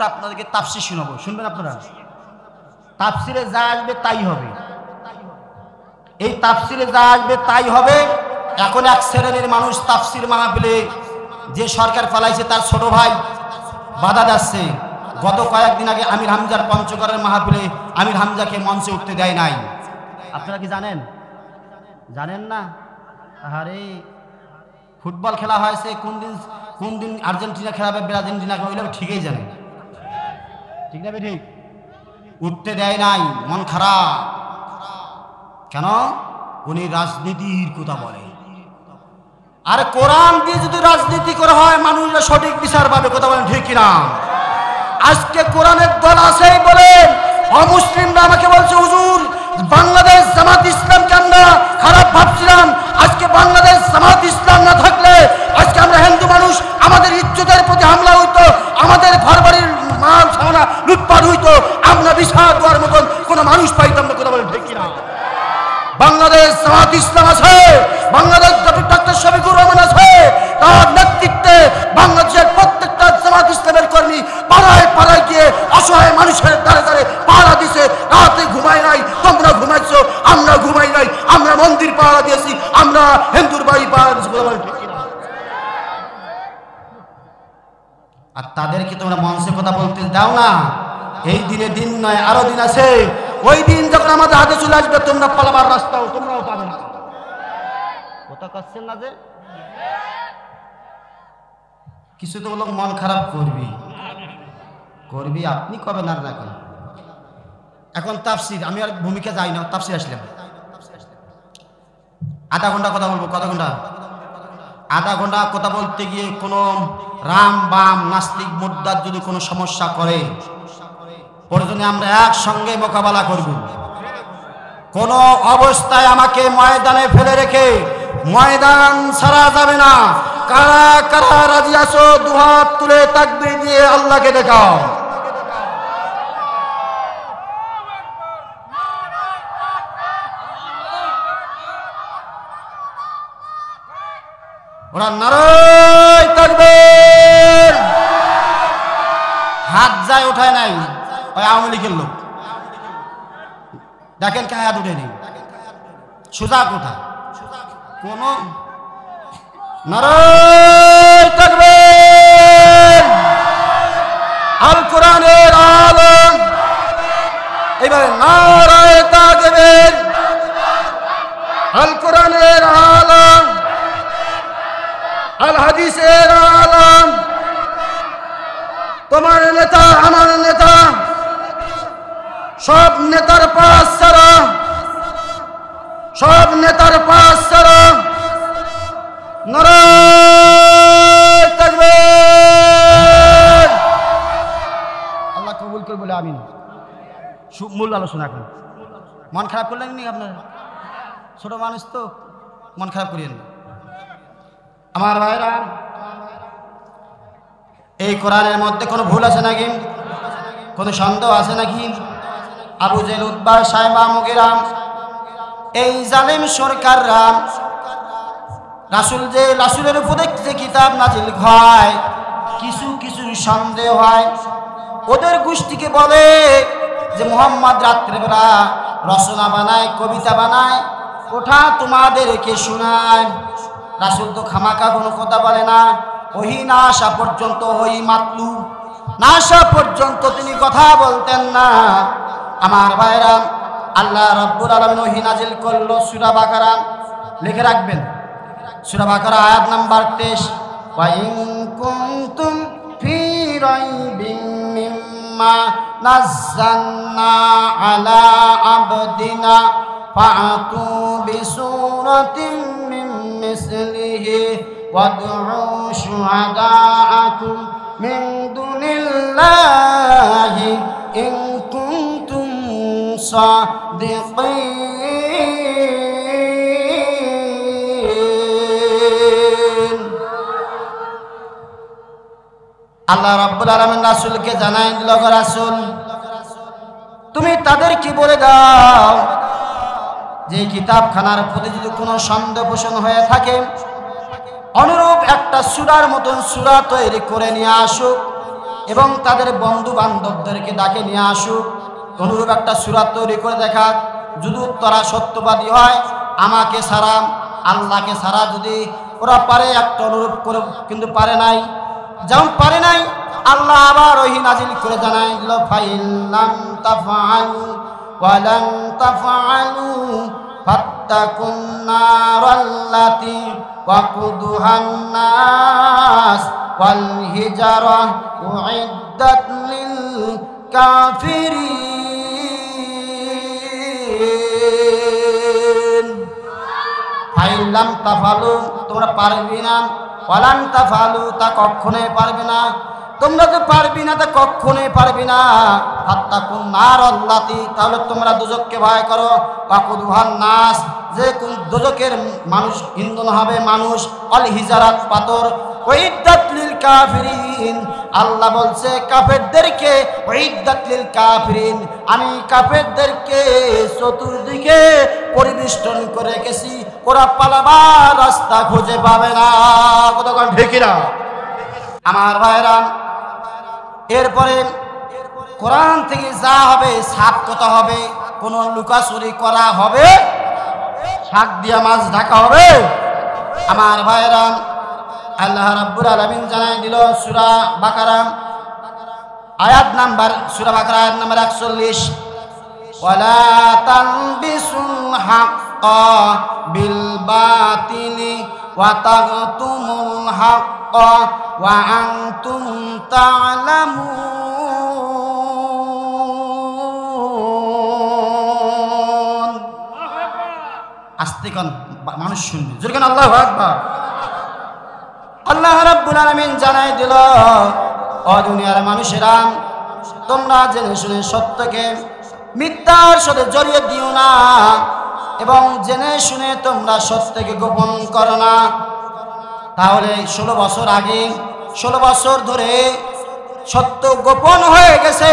একটা আপনাদেরকে তাফসীর শোনাবো, শুনবেন আপনারা? তাফসীরে যা আসবে তাই হবে, এই তাফসীরে যা আসবে তাই হবে। এখন এক শ্রেণীর মানুষ তাফসীর মাহফিলে যে সরকার পালাইছে তার ছোট ভাই বাধা দিচ্ছে। গত কয়েকদিন আগে আমির হামজার পঞ্চগড়ের মাহফিলে আমির হামজাকে মঞ্চে উঠতে দেয় নাই। আপনারা কি জানেন? জানেন না? আরে ফুটবল খেলা হয়েছে, কোন দিন আর্জেন্টিনা খেলাবে, ব্রাজিল খেলাবে, ঠিকই জানেন, ঠিক না? ঠিক, উঠতে দেয় নাই, মন খারাপ। কেন? উনি রাজনীতির কথা বলে। আর কোরআন দিয়ে যদি রাজনীতি করা হয় মানুষরা সঠিক বিচার পাবে, কথা বলেন ঠিক কিনা? আজকে কোরআনের দল আছেই বলে অমুসলিমরা আমাকে বলছে, হুজুর বাংলাদেশ জামাত ইসলামকে আমরা খারাপ ভাবছিলাম, আজকে বাংলাদেশ জামাত ইসলাম না থাকলে আজকে আমরা হিন্দু মানুষ, আমাদের ইজ্জতের প্রতি হামলা হইতো, আমাদের ঘরবাড়ির মাল সামানা লুটপাট হইতো, আমরা বিশাল দেওয়ার মতন কোনো মানুষ পাইতাম না, কথা বলেন ঠিক কিনা? বাংলাদেশ জামাত ইসলাম আছে, বাংলাদেশ ডক্টর শফিকুর রহমান আছে, তার নেতৃত্বে বাংলাদেশের প্রত্যেকটা জামাত ইসলামের কর্মী পাড়ায় পাড়ায় গিয়ে অসহায় মানুষের দ্বারে দ্বারে পাহারা দিছে। রাতে ঘুমাই নাই, তোমরা ঘুমাইছো, আমরা ঘুমাই নাই, আমরা মন্দির পাহারা দিয়েছি, আমরা হিন্দুর বাড়ি পাহারা দিয়েছি। আর তাদেরকে তোমরা মঞ্চে কথা বলতে দাও না। এই দিনে দিন নয়, আরো দিন আছে। ওই দিন যখন আমাদের হাতে চলে আসবে তোমরা পালাবার রাস্তাও তোমরাও পাবে না। কথা করছেন না যে কিছু তো লোক মন খারাপ করবি, আপনি কবে না রাখেন। এখন তাফসীর, আমি আর ভূমিকা যাই না, তাফসীর আসলাম, আধা ঘন্টা কথা বলবো। কত ঘন্টা? আধা ঘন্টা কথা বলতে গিয়ে কোনো রাম বাম নাস্তিক মুদ্রার যদি কোনো সমস্যা করে, প্রয়োজনে আমরা একসঙ্গে মোকাবেলা করব। কোন অবস্থায় আমাকে ময়দানে ফেলে রেখে ময়দান ছাড়া যাবে না। কারা কারা রাজি আছো দুহাত তুলে তাকবীর দিয়ে আল্লাহকে দেখাও। ওরা নারায়ে তাকবীর, হাত যায় ওঠায় নাই, ওই আওয়ামী লীগের লোক। দেখেন কে হাত উঠেনি, সোজা কোথা কোন নারায়ে তাকবীর, আল কোরআনের আলম। এবারে নারায়ে তাকবীর, আল কোরআনের আলম, আল হাদিসের আলম। তোমার নেতা আমার নেতা, সব নেতার পাশ ছাড়া, সব নেতার পাশ ছাড়া নারায়ে তাকবীর। আল্লাহ কবুল করে বলে আমিন। মূল আলোচনা এখন। মন খারাপ করলেন নি আপনারা? ছোট মানুষ তো, মন খারাপ করিয়েন না আমার ভাইরা। এই কোরআনের মধ্যে কোনো ভুল আছে নাকি? কোনো সন্দেহ আছে নাকি? আবু জেল, উতবা, সাইবা, মুগীরা, এই জালেম সরকাররা রাসূলের উপরে যে কিতাব নাজিল হয়, কিছু কিছু সন্দেহ হয়। ওদের গোষ্ঠীকে বলে যে মুহাম্মদ রাত্রেবেলা রচনা বানায়, কবিতা বানায়, ওঠা তোমাদেরকে শোনায়। রাসূল তো খামাকা কোনো কথা বলে না। ওহী না আসা পর্যন্ত, ওহী মাতলু না আসা পর্যন্ত তিনি কথা বলতেন না। আমার ভাইরা, আল্লাহ রাব্বুল আলামিন ওহী নাজিল করলো সূরা বাকারা, লিখে রাখবেন, সূরা বাকারা আয়াত নাম্বার 23। ওয়া ইন কুনতুম ফি রাইবিন মিম্মা নাযালনা আলা আবদিনা ফাআতু বিসূরাতিন মিন মিসলিহি ওয়াদউ শুহাদাআকুম মিন দুনিল্লাহি ইন কুনতুম সাদিকিন। আল্লাহ রাব্বুল আলামিন রাসূলকে জানাই দিল, রাসূল তুমি তাদেরকে বলে দাও যে কিতাবখানার প্রতি যদি কোনো সন্দেহ পোষণ হয়ে থাকে, অনুরূপ একটা সূরার মতন সূরা তৈরি করে নিয়ে আসুক। এবং তাদের বন্ধু বান্ধবদেরকে ডাকে নিয়ে আসুক, অনুরূপ একটা সূরা তৈরি করে দেখা। যদি তারা সত্যবাদী হয়, আমাকে ছাড়া, আল্লাহকে ছাড়া যদি ওরা পারে একটা অনুরূপ করে, কিন্তু পারে নাই। যেমন পারে নাই, আল্লাহ আবার ওহী নাজিল করে জানাই দিল, ফাইল্লাম তাফআলু ওয়ালান তাফআলু ফাত্তাকুন নারাল্লাতী ওয়াকুদুহান নাস ওয়াল হিজারা উইদ্দাত লিল কাফিরিন। ফাইল্লাম তাফআলু, তোমরা পারবি না, ওয়ালান তাফআলু, তা কখনোই পারবে না। তোমরা তো পারবি না, তা কখনোই পারবি না। ফাত্তাকুন নারাল্লাতী, তাহলে তোমরা দুজককে ভয় করো। ওয়াকুদুহান নাস, যে কোন দুজকের মানুষ ইন্ধন হবে মানুষ, অল হিজারাত, পাথর। উইদ্দাত লিল কাফিরিন, আল্লাহ বলছে কাফেরদেরকে, উইদ্দাত লিল কাফিরিন, আমি কাফেরদেরকে চতুর্দিকে পরিবেষ্টন করে রেখেছি, ওরা পালাবার রাস্তা খুঁজে পাবে না। কতক্ষণ ঠিক না আমার ভাইরা? এরপরে কোরআন থেকে যা হবে সাপ কথা হবে, কোনো লুকাচুরি করা হবে, শাক দিয়া মাছ ঢাকা হবে। আমার ভাইরা, আল্লাহ রাব্বুল আলামিন জানাই দিল সূরা বাকারা আয়াত নাম্বার, সূরা বাকারা আয়াত নাম্বার 41, ওয়ালা তালবিসুল হাক্কা বিল বাতিলি ওয়া তাগতুমুল হাক্কা ওয়া আনতুম তা'লামুন। আস্তে কান, মানুষ শুনবে, জোরে কান আল্লাহু আকবার। আল্লাহ রাব্বুল আলামিন জানাই দিল, ও দুনিয়ার মানুষেরা, তোমরা জেনে শুনে সত্যকে মিথ্যার সাথে জড়িয়ে দিও না, এবং জেনে শুনে তোমরা সত্যকে গোপন করো না। তাহলে 16 বছর আগে, 16 বছর ধরে সত্য গোপন হয়ে গেছে,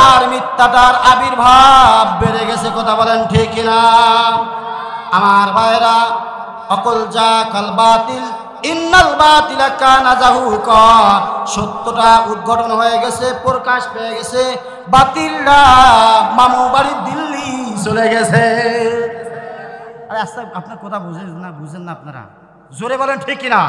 আর মিথ্যাটার আবির্ভাব বেড়ে গেছে। কথা বলেন ঠিক কিনা আমার ভাইরা? অকল যা কাল বাতিল ইন্নাল বাতিলা কানা যাহুকা, সত্যটা উদ্ঘাটন হয়ে গেছে, প্রকাশ পেয়ে গেছে, বাতিলরা মামু বাড়ি দিল্লি চলে গেছে। আরে আস্তে, আপনার কথা বুঝেন না আপনারা? জোরে বলেন ঠিক কিনা?